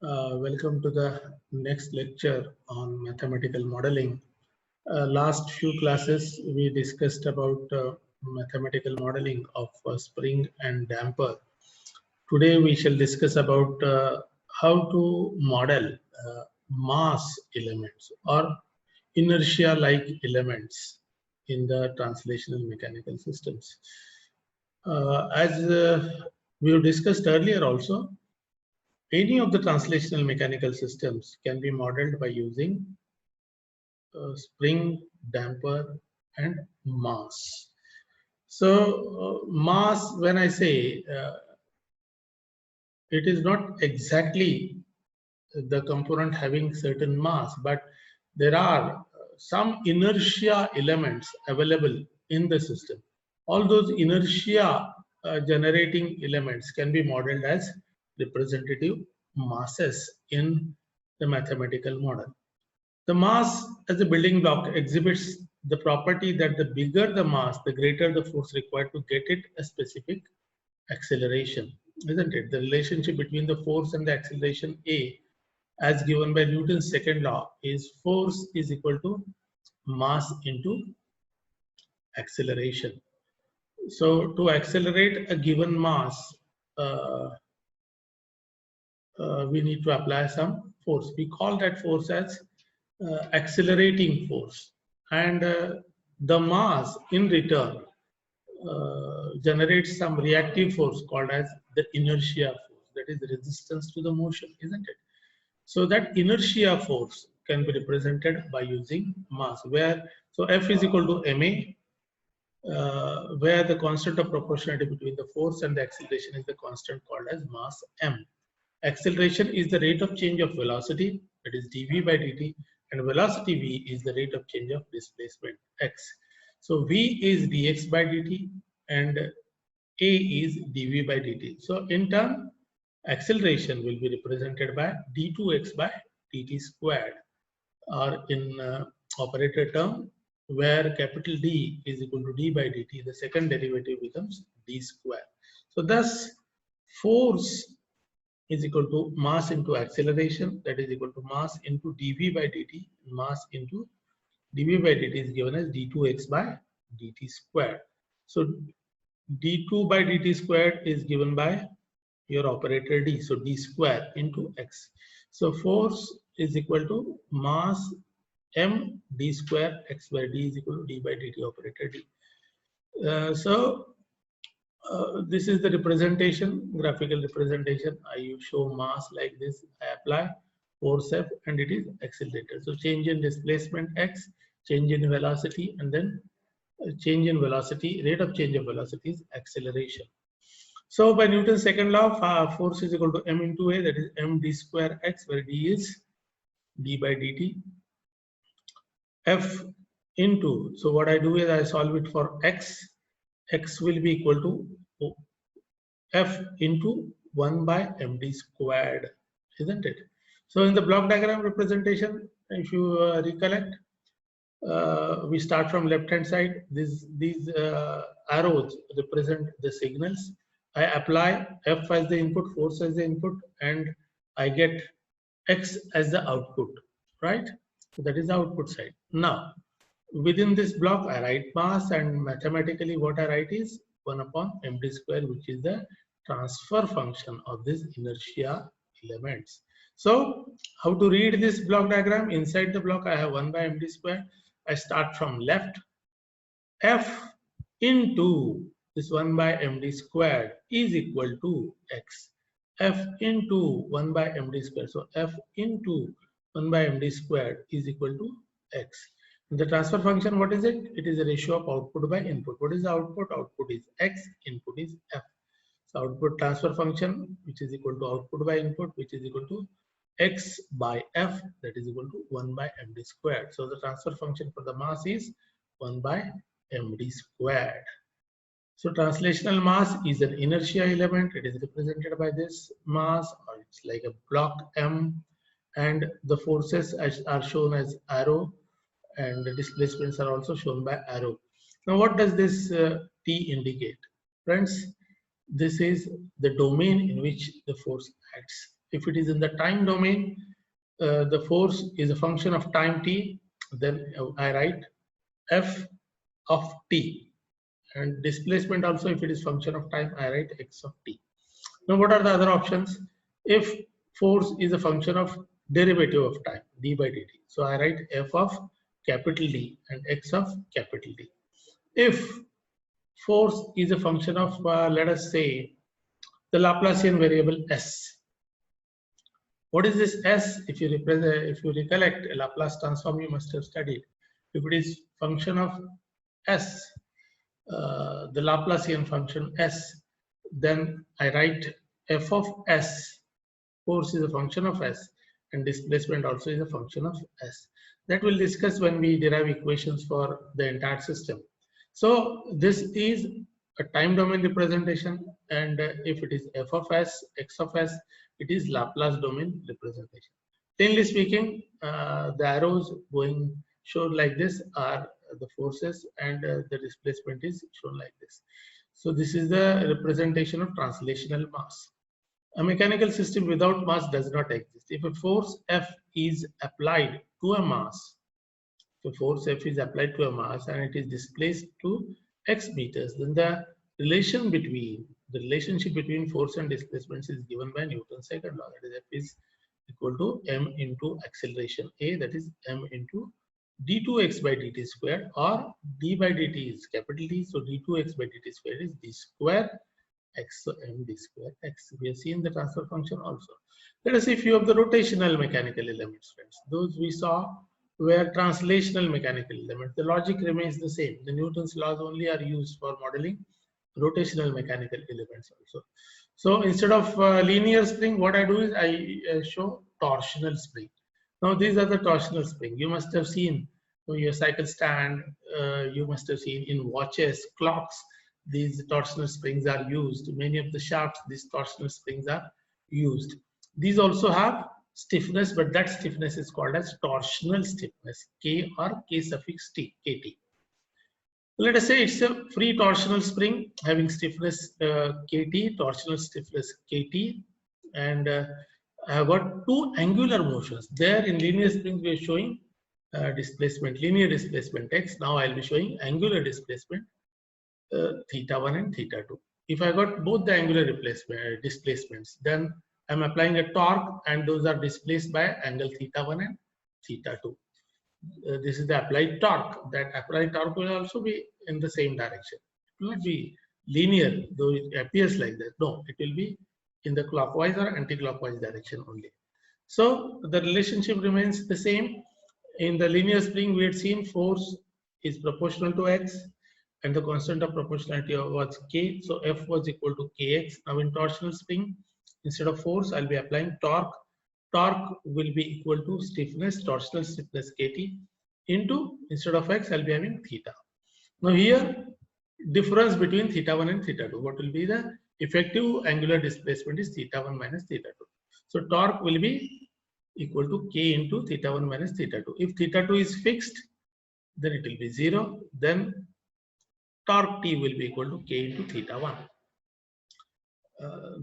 Welcome to the next lecture on mathematical modeling. Last few classes we discussed about mathematical modeling of spring and damper. Today we shall discuss about how to model mass elements or inertia-like elements in the translational mechanical systems. As we have discussed earlier also, any of the translational mechanical systems can be modeled by using spring, damper, and mass. So, mass, when I say, it is not exactly the component having certain mass, but there are some inertia elements available in the system. All those inertia generating elements can be modeled as representative masses in the mathematical model. The mass as a building block exhibits the property that the bigger the mass, the greater the force required to get it a specific acceleration, isn't it? The relationship between the force and the acceleration A, as given by Newton's second law, is force is equal to mass into acceleration. So to accelerate a given mass, we need to apply some force. We call that force as accelerating force, and the mass in return generates some reactive force called as the inertia force, that is the resistance to the motion, isn't it? So that inertia force can be represented by using mass, where so F is equal to ma, where the constant of proportionality between the force and the acceleration is the constant called as mass m. Acceleration is the rate of change of velocity, that is dv by dt, and velocity v is the rate of change of displacement x. So v is dx by dt and a is dv by dt. So in turn, acceleration will be represented by d2x by dt squared, or in operator term, where capital D is equal to d by dt, the second derivative becomes d square. So thus, force is equal to mass into acceleration, that is equal to mass into dv by dt. Mass into dv by dt is given as d2x by dt squared. So d2 by dt squared is given by your operator d, so d square into x. So force is equal to mass m d square x, where d is equal to d by dt operator d. This is the representation, graphical representation. I show mass like this. I apply force F and it is accelerated. So change in displacement x, change in velocity, and then change in velocity, rate of change of velocity is acceleration. So by Newton's second law, force is equal to m into a, that is m d square x, where d is d by dt. F into, so what I do is I solve it for x. X will be equal to F into 1 by md squared, isn't it? So in the block diagram representation, if you recollect, we start from left hand side. These arrows represent the signals. I apply F as the input, force as the input, and I get X as the output, right? So that is the output side. Now, within this block, I write mass, and mathematically what I write is 1 upon md square, which is the transfer function of this inertia elements. So how to read this block diagram? Inside the block, I have 1 by md square. I start from left. F into this 1 by md squared is equal to x. F into 1 by md squared. So F into 1 by md squared is equal to x. The transfer function, what is it? It is a ratio of output by input. What is the output? Output is x, input is f. So output transfer function, which is equal to output by input, which is equal to x by f, that is equal to 1 by md squared. So the transfer function for the mass is 1 by md squared. So translational mass is an inertia element. It is represented by this mass, or it's like a block m, and the forces are shown as arrow, and the displacements are also shown by arrow. Now what does this T indicate? Friends, this is the domain in which the force acts. If it is in the time domain, the force is a function of time t, then I write f of t, and displacement also, if it is function of time, I write x of t. Now what are the other options? If force is a function of derivative of time, d by dt, so I write f of capital D and x of capital D. If force is a function of let us say the Laplacian variable s. What is this s? If you recollect a Laplace transform, you must have studied. If it is function of s, the Laplacian function s, then I write f of s. Force is a function of s, and displacement also is a function of s. That we'll discuss when we derive equations for the entire system. So this is a time domain representation, and if it is f of s, x of s, it is Laplace domain representation. Plainly speaking, the arrows going shown like this are the forces, and the displacement is shown like this. So this is the representation of translational mass. A mechanical system without mass does not exist. If a force F is applied to a mass, if a force F is applied to a mass and it is displaced to x meters, then the relationship between force and displacement is given by Newton's second law. That is, F is equal to m into acceleration a, that is m into d2x by dt square, or d by dt is capital D, so d2x by dt square is d square x, so md square x. We have seen the transfer function also. Let us see few of the rotational mechanical elements, friends. Those we saw were translational mechanical elements. The logic remains the same. The Newton's laws only are used for modeling rotational mechanical elements also. So instead of linear spring, what I do is I show torsional spring. Now these are the torsional spring. You must have seen your cycle stand, you must have seen in watches, clocks, these torsional springs are used. Many of the shafts, these torsional springs are used. These also have stiffness, but that stiffness is called as torsional stiffness, K or K suffix T, KT. Let us say it's a free torsional spring having stiffness KT, torsional stiffness KT, and I have got two angular motions. There in linear springs we are showing displacement, linear displacement x. Now I'll be showing angular displacement theta 1 and theta 2. If I got both the angular displacements, then I'm applying a torque, and those are displaced by angle theta 1 and theta 2. This is the applied torque. That applied torque will also be in the same direction. It will not be linear, though it appears like that. No, it will be in the clockwise or anti-clockwise direction only. So the relationship remains the same. In the linear spring, we had seen force is proportional to x, and the constant of proportionality was k. So F was equal to kx. Now in torsional spring, instead of force, I'll be applying torque. Torque will be equal to stiffness, torsional stiffness kt, into, instead of x, I'll be having theta. Now here, difference between theta 1 and theta 2. What will be the effective angular displacement is theta 1 minus theta 2. So torque will be equal to k into theta 1 minus theta 2. If theta 2 is fixed, then it will be 0. Then torque T will be equal to k into theta 1.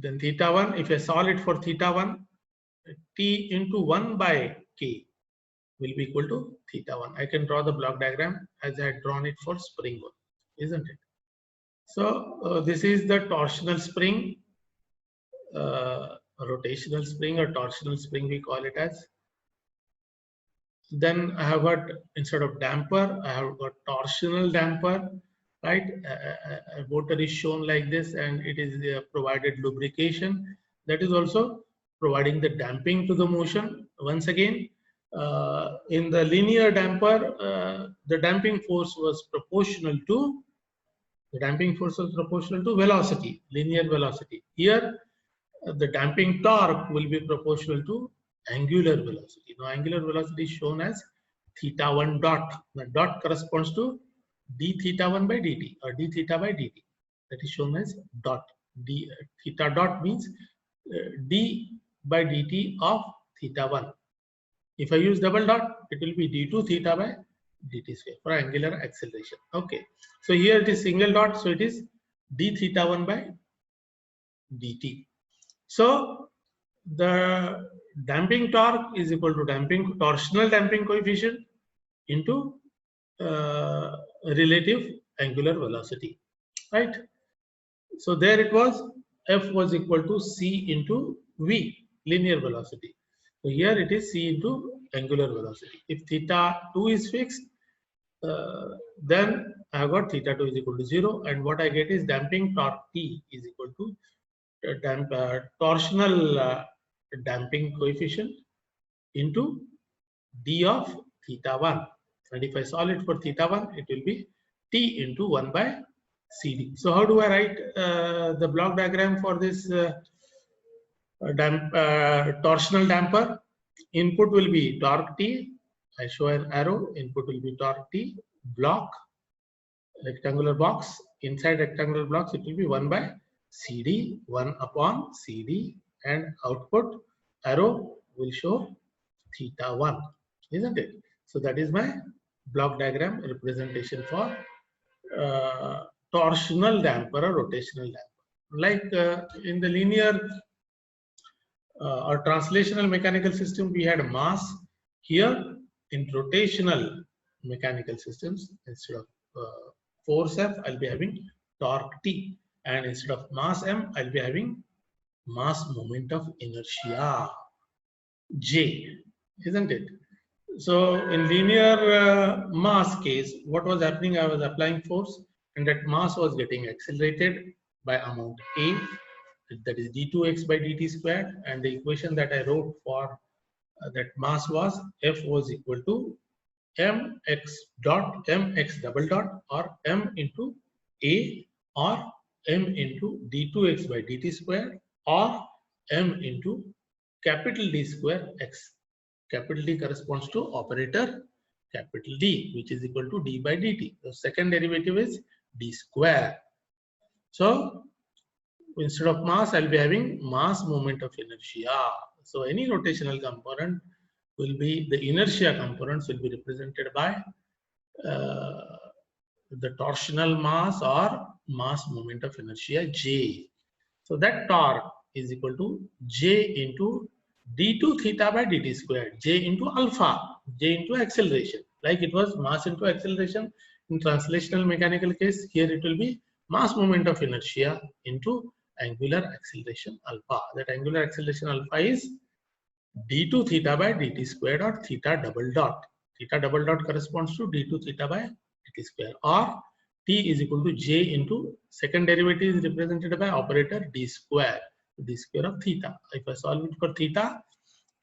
Then theta 1, if I solve it for theta 1, T into 1 by k will be equal to theta 1. I can draw the block diagram as I had drawn it for spring 1, isn't it? So this is the torsional spring, rotational spring or torsional spring we call it as. Then I have got, instead of damper, I have got torsional damper, right? A motor is shown like this, and it is provided lubrication. That is also providing the damping to the motion. Once again, in the linear damper, the damping force was proportional to velocity, linear velocity. Here, the damping torque will be proportional to angular velocity. Now, angular velocity is shown as theta 1 dot. The dot corresponds to d theta 1 by dt, or d theta by dt. That is shown as dot. D theta dot means d by dt of theta 1. If I use double dot, it will be d2 theta by dt square for angular acceleration. Okay. So here it is single dot, so it is d theta 1 by dt. So the damping torque is equal to torsional damping coefficient into relative angular velocity, right? So there it was, F was equal to C into V, linear velocity. So here it is C into angular velocity. If theta 2 is fixed, then I have got theta 2 is equal to 0, and what I get is damping torque T is equal to torsional damping coefficient into d of theta 1. And if I solve it for theta 1, it will be T into 1 by CD. So how do I write the block diagram for this torsional damper? Input will be torque T. I show an arrow. Input will be torque T. Block, rectangular box. Inside rectangular box, it will be 1 by CD, 1 upon CD, and output arrow will show theta 1, isn't it? So that is my block diagram representation for torsional damper or rotational damper. Like in the linear or translational mechanical system, we had mass. Here in rotational mechanical systems, instead of force F, I'll be having torque T, and instead of mass M, I'll be having mass moment of inertia J, isn't it? So in linear mass case, what was happening? I was applying force, and that mass was getting accelerated by amount A, that is d2x by dt squared, and the equation that I wrote for that mass was F was equal to mx double dot, or m into A, or m into d2x by dt squared, or m into capital D square x. Capital D corresponds to operator capital D, which is equal to d by dt. The second derivative is d square. So instead of mass, I'll be having mass moment of inertia. So any rotational component will be, the inertia components will be represented by the torsional mass or mass moment of inertia J. So that torque is equal to J into d2 theta by dt squared, J into alpha, J into acceleration. Like it was mass into acceleration in translational mechanical case, here it will be mass moment of inertia into angular acceleration alpha. That angular acceleration alpha is d2 theta by dt squared, or theta double dot. Theta double dot corresponds to d2 theta by dt square, or T is equal to J into, second derivative is represented by operator d square of theta. If I solve it for theta,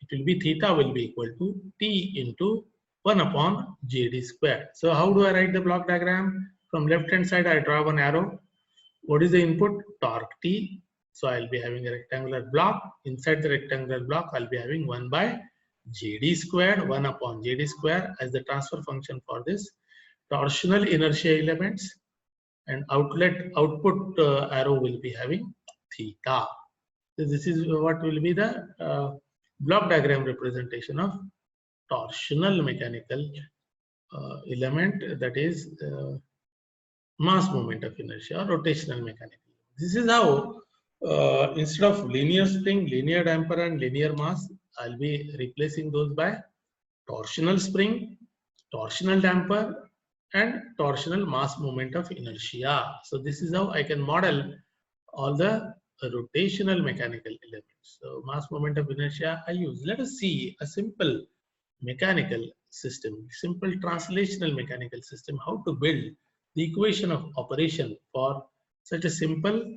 it will be theta will be equal to T into 1 upon JD square. So how do I write the block diagram? From left hand side, I draw one arrow. What is the input? Torque T. So I'll be having a rectangular block. Inside the rectangular block, I'll be having 1 by JD squared, 1 upon JD square as the transfer function for this torsional inertia elements, and output arrow will be having theta. So this is what will be the block diagram representation of torsional mechanical element, that is mass moment of inertia or rotational mechanical. This is how instead of linear spring, linear damper and linear mass, I'll be replacing those by torsional spring, torsional damper, and torsional mass moment of inertia. So this is how I can model all the rotational mechanical elements. So mass moment of inertia I use. Let us see a simple mechanical system, simple translational mechanical system, how to build the equation of operation for such a simple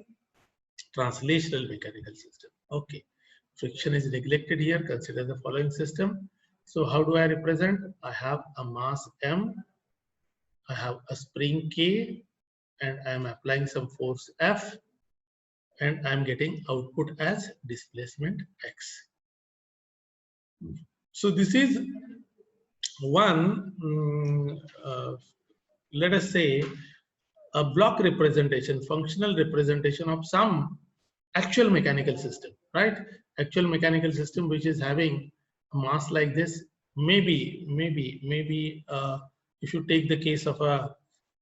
translational mechanical system. Okay, friction is neglected here. Consider the following system. So how do I represent? I have a mass M, I have a spring K, and I am applying some force F, and I am getting output as displacement X. So this is one, let us say, a block representation, functional representation of some actual mechanical system, right? Actual mechanical system which is having a mass like this. Maybe if you take the case of a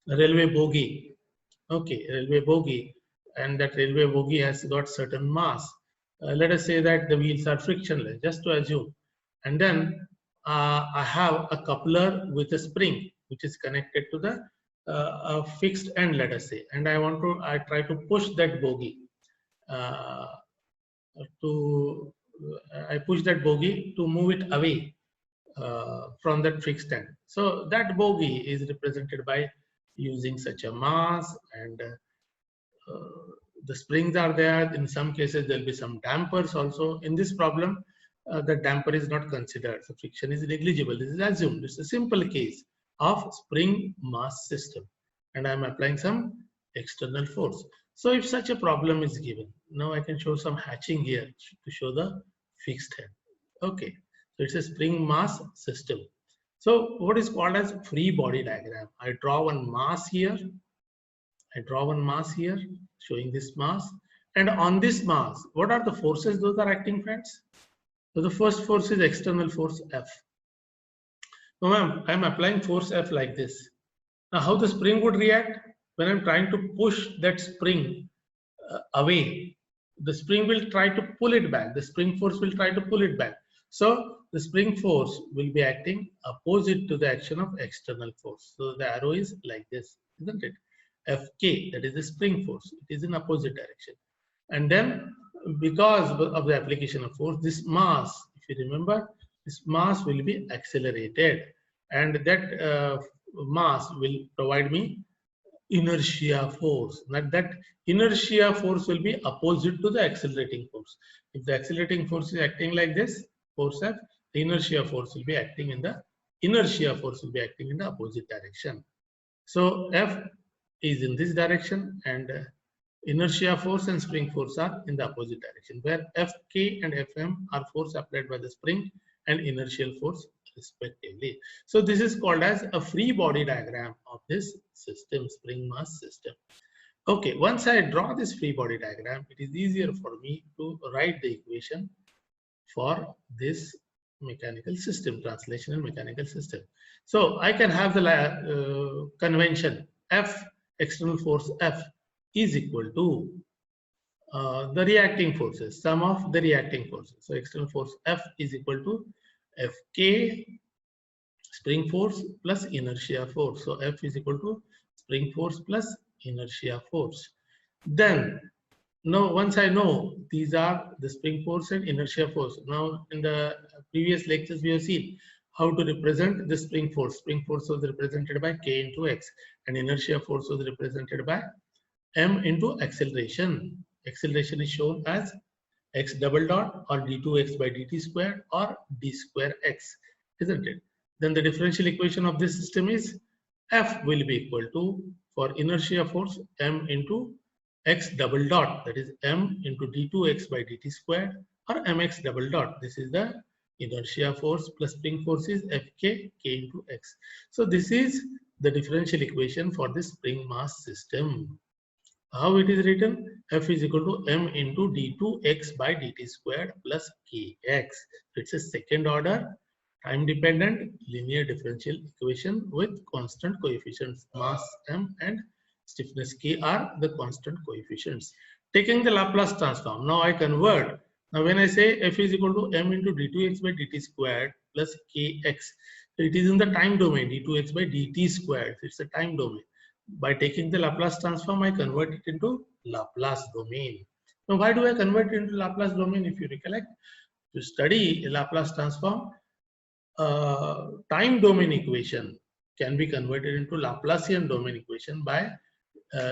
railway bogie, okay, railway bogie, and that railway bogie has got certain mass. let us say that the wheels are frictionless, just to assume. And then I have a coupler with a spring which is connected to the a fixed end, let us say, and I try to push that bogie uh, I push that bogie to move it away from that fixed end. So that bogie is represented by using such a mass, and the springs are there. In some cases, there will be some dampers also. In this problem, the damper is not considered. So friction is negligible. This is assumed. It's a simple case of spring mass system. And I'm applying some external force. So if such a problem is given, now I can show some hatching here to show the fixed head. Okay, so it's a spring mass system. So what is called as free body diagram? I draw one mass here. I draw one mass here showing this mass, and on this mass, what are the forces those are acting, friends? So the first force is external force F. Now I'm applying force F like this. Now how the spring would react? When I'm trying to push that spring away, the spring will try to pull it back. The spring force will try to pull it back. So the spring force will be acting opposite to the action of external force. So the arrow is like this, isn't it? Fk, that is the spring force. It is in opposite direction. And then because of the application of force, this mass, if you remember, this mass will be accelerated, and that mass will provide me inertia force. That inertia force will be opposite to the accelerating force. If the accelerating force is acting like this, force F, the inertia force will be acting in the opposite direction. So F is in this direction, and inertia force and spring force are in the opposite direction, where Fk and Fm are force applied by the spring and inertial force respectively. So this is called as a free body diagram of this system, spring mass system. Okay, once I draw this free body diagram, it is easier for me to write the equation for this mechanical system, translational mechanical system. So I can have the convention F, external force F, is equal to the reacting forces, sum of the reacting forces. So external force F is equal to Fk, spring force, plus inertia force. So F is equal to spring force plus inertia force. Then now once I know these are the spring force and inertia force, now in the previous lectures we have seen how to represent the spring force. Spring force was represented by K into X, and inertia force was represented by M into acceleration. Acceleration is shown as x double dot or d2x by dt squared or d square x, isn't it? Then the differential equation of this system is F will be equal to, for inertia force, M into x double dot, that is M into d2x by dt squared, or mx double dot. This is the inertia force, plus spring force is Fk, K into x. So this is the differential equation for this spring mass system. How it is written? F is equal to M into d2x by dt squared plus kx. It's a second order time dependent linear differential equation with constant coefficients. Mass M and stiffness K are the constant coefficients. Taking the Laplace transform, now I convert. Now when I say F is equal to M into d2x by dt squared plus kx, so it is in the time domain, d2x by dt squared. It's a time domain. By taking the Laplace transform, I convert it into Laplace domain. Now, why do I convert it into Laplace domain? If you recollect, to study a Laplace transform, time domain equation can be converted into Laplacian domain equation by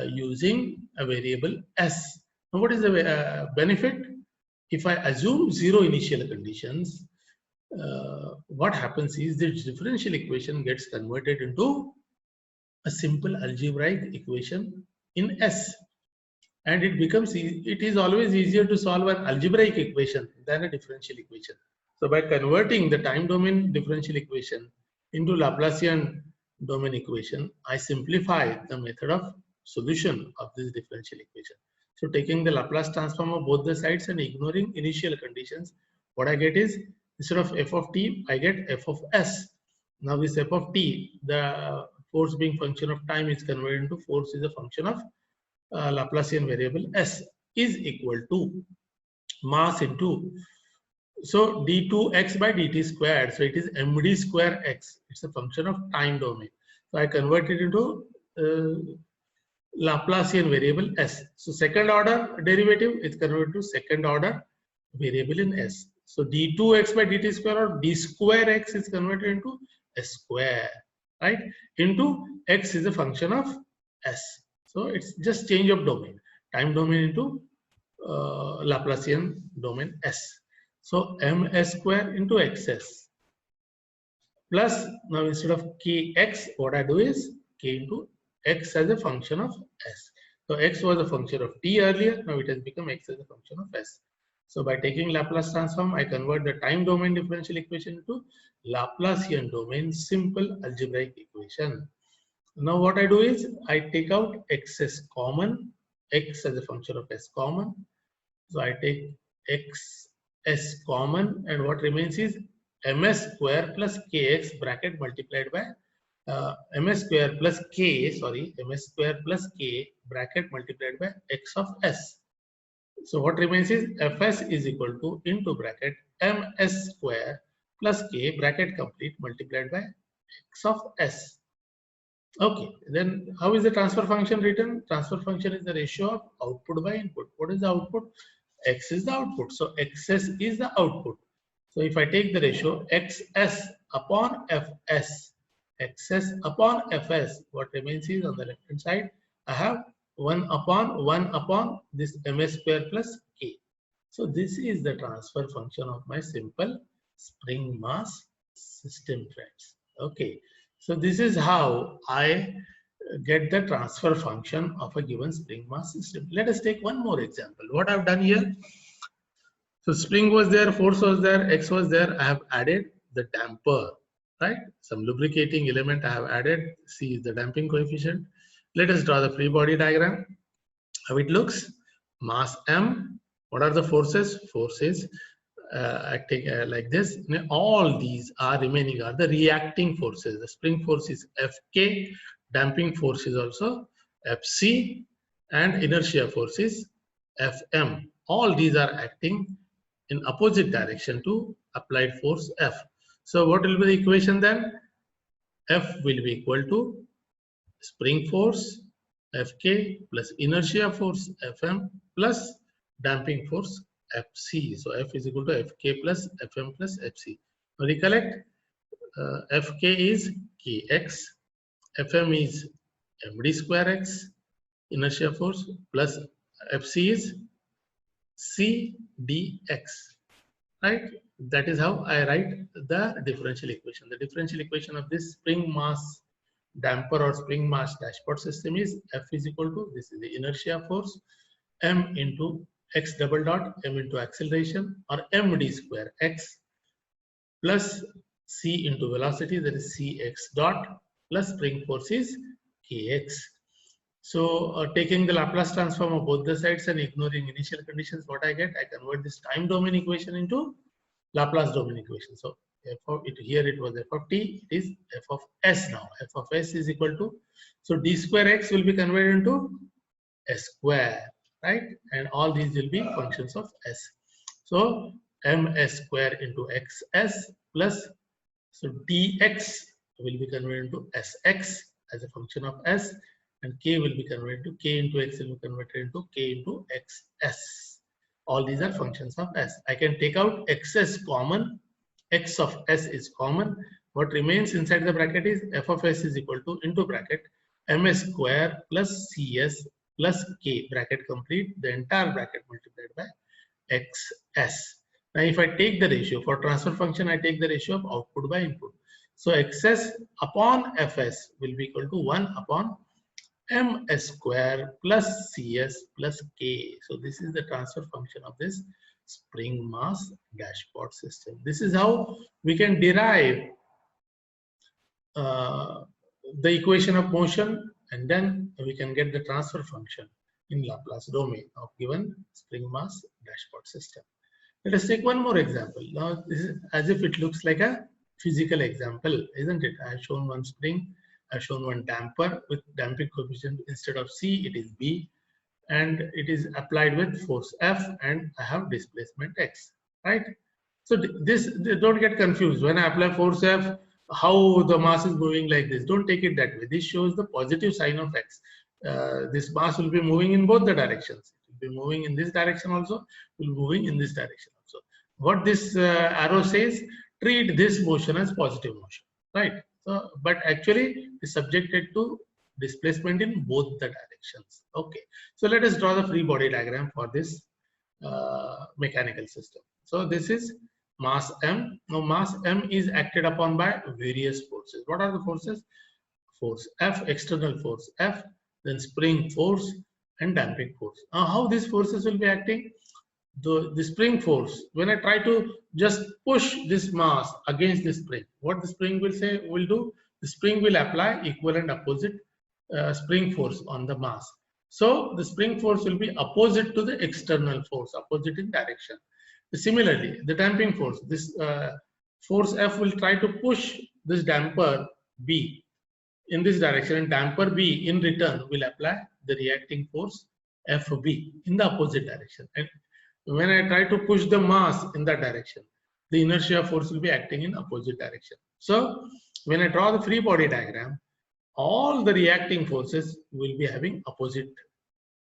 using a variable s. Now, what is the benefit? If I assume zero initial conditions, what happens is the differential equation gets converted into a simple algebraic equation in S, and it is always easier to solve an algebraic equation than a differential equation. So by converting the time domain differential equation into Laplacian domain equation, I simplify the method of solution of this differential equation. So taking the Laplace transform of both the sides and ignoring initial conditions, what I get is, instead of f of t, I get f of s. Now this f of t, the force being function of time, is converted into force is a function of Laplacian variable s, is equal to mass into, so d2x by dt squared. So it is md square x. It's a function of time domain. So I convert it into Laplacian variable s. So second order derivative is converted to second order variable in s. So d2x by dt square or d square x is converted into s square, right? Into x is a function of s. So it's just change of domain, time domain into Laplacian domain s. So ms square into xs plus, now instead of kx, what I do is k into x as a function of s. So x was a function of t earlier, now it has become x as a function of s. So by taking Laplace transform, I convert the time domain differential equation into Laplacian domain simple algebraic equation. Now what I do is I take out xs common, x as a function of s common. So I take xs common, and what remains is ms square plus kx bracket multiplied by ms square plus k, ms square plus k bracket multiplied by x of s. So what remains is fs is equal to into bracket ms square plus k bracket complete multiplied by x of s. Okay, then how is the transfer function written? Transfer function is the ratio of output by input. What is the output? X is the output. So xs is the output. So if I take the ratio xs upon fs, xs upon fs, what remains is on the left hand side, I have 1 upon this ms square plus k. So this is the transfer function of my simple spring mass system, friends. Okay. So this is how I get the transfer function of a given spring mass system. Let us take one more example. What I've done here. So spring was there, force was there, X was there. I have added the damper, right? Some lubricating element I have added. C is the damping coefficient. Let us draw the free body diagram. How it looks. Mass M. What are the forces? Forces acting like this. All these are remaining are the reacting forces. The spring force is Fk, damping force is also Fc, and inertia force is Fm. All these are acting in opposite direction to applied force F. So what will be the equation then? F will be equal to spring force Fk plus inertia force Fm plus damping force Fc. So F is equal to Fk plus Fm plus Fc. Now recollect, Fk is Kx, Fm is md square x, inertia force, plus Fc is Cdx, right? That is how I write the differential equation. The differential equation of this spring mass damper or spring mass dashpot system is F is equal to, this is the inertia force, M into x double dot, M into acceleration, or md square x plus c into velocity, that is cx dot, plus spring force is kx. So taking the Laplace transform of both the sides and ignoring initial conditions, what I get? I convert this time domain equation into Laplace domain equation. So f of it, here it was f of t, it is f of s now. F of s is equal to, so d square x will be converted into s square, right? And all these will be functions of s. So ms square into xs plus, so dx will be converted into sx as a function of s, and k will be converted to k into x will be converted into k into xs. All these are functions of s. I can take out xs common, x of s is common. What remains inside the bracket is f of s is equal to into bracket ms square plus cs plus k bracket complete, the entire bracket multiplied by xs. Now if I take the ratio for transfer function, I take the ratio of output by input. So xs upon fs will be equal to 1 upon ms square plus cs plus k. So this is the transfer function of this spring mass dashpot system. This is how we can derive the equation of motion, and then we can get the transfer function in Laplace domain of given spring mass dashpot system. Let us take one more example. Now this is as if it looks like a physical example, isn't it? I have shown one spring, I have shown one damper with damping coefficient, instead of C it is B. and it is applied with force F, and I have displacement X, right? So don't get confused. When I apply force F, how the mass is moving like this. Don't take it that way. This shows the positive sign of X. This mass will be moving in both the directions. It will be moving in this direction also, will be moving in this direction also. What this arrow says, treat this motion as positive motion, right? So, but actually is subjected to displacement in both the directions. Okay, so let us draw the free body diagram for this mechanical system. So this is mass M. Now mass M is acted upon by various forces. What are the forces? Force F, external force F, then spring force and damping force. Now how these forces will be acting? The spring force, when I try to just push this mass against the spring, what the spring will do? The spring will apply equal and opposite spring force on the mass. So the spring force will be opposite to the external force, opposite in direction. Similarly, the damping force, this force F will try to push this damper B in this direction, and damper B in return will apply the reacting force FB in the opposite direction. And when I try to push the mass in that direction, the inertia force will be acting in opposite direction. So when I draw the free body diagram, all the reacting forces will be having opposite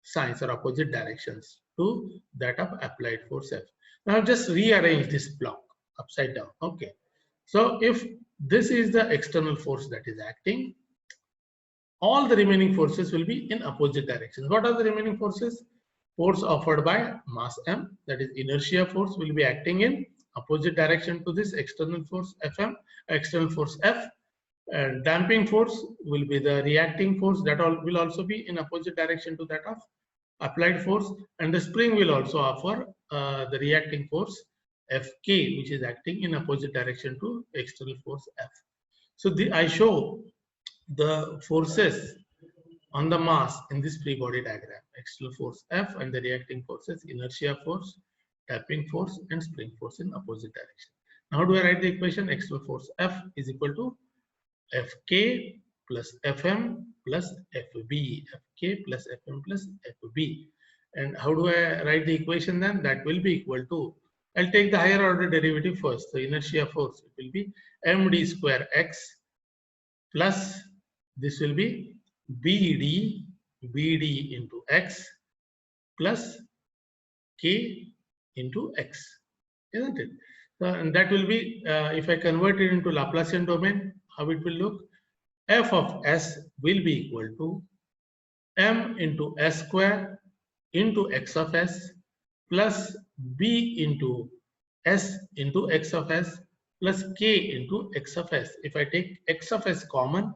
signs or opposite directions to that of applied force F. Now I've just rearranged this block upside down. Okay. So if this is the external force that is acting, all the remaining forces will be in opposite directions. What are the remaining forces? Force offered by mass M, that is inertia force, will be acting in opposite direction to this external force Fm, external force F. And damping force will be the reacting force, that will also be in opposite direction to that of applied force, and the spring will also offer the reacting force Fk, which is acting in opposite direction to external force F. So I show the forces on the mass in this free body diagram: external force F and the reacting forces inertia force, damping force and spring force in opposite direction. Now how do I write the equation? External force F is equal to Fk plus Fm plus Fb, Fk plus Fm plus Fb. And how do I write the equation then? That will be equal to, I'll take the higher order derivative first, the inertia force. It will be md square x plus this will be bd into x plus k into x, isn't it? And that will be, if I convert it into Laplacian domain, how it will look? F of s will be equal to m into s square into x of s plus b into s into x of s plus k into x of s. If I take x of s common,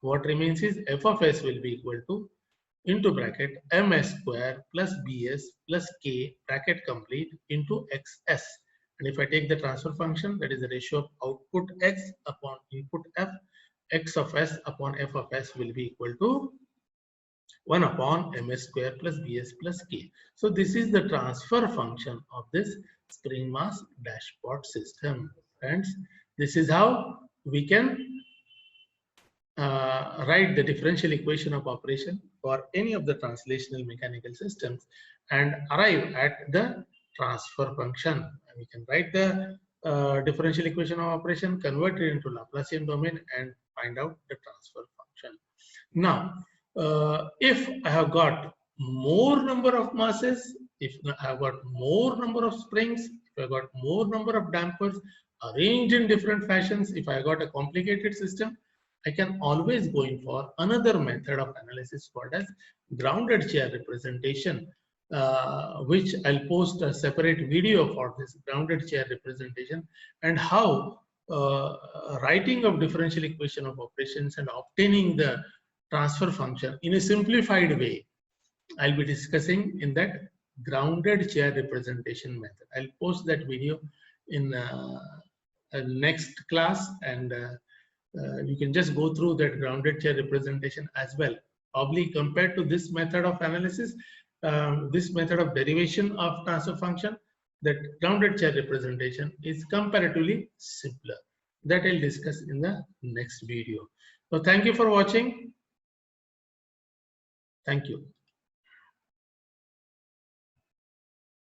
what remains is f of s will be equal to into bracket ms square plus bs plus k bracket complete into xs. And if I take the transfer function, that is the ratio of output x upon input f, x of s upon f of s will be equal to 1 upon ms square plus bs plus k. So this is the transfer function of this spring mass dashpot system. Friends, this is how we can write the differential equation of operation for any of the translational mechanical systems and arrive at the transfer function. And we can write the differential equation of operation, convert it into Laplacian domain, and find out the transfer function. Now, if I have got more number of masses, if I have got more number of springs, if I got more number of dampers arranged in different fashions, if I got a complicated system, I can always go in for another method of analysis called as grounded chair representation, which I'll post a separate video for this grounded chair representation, and how writing of differential equation of operations and obtaining the transfer function in a simplified way, I'll be discussing in that grounded chair representation method. I'll post that video in next class, and you can just go through that grounded chair representation as well. Probably compared to this method of analysis, this method of derivation of transfer function, that grounded chair representation is comparatively simpler. That I'll discuss in the next video. So thank you for watching. Thank you.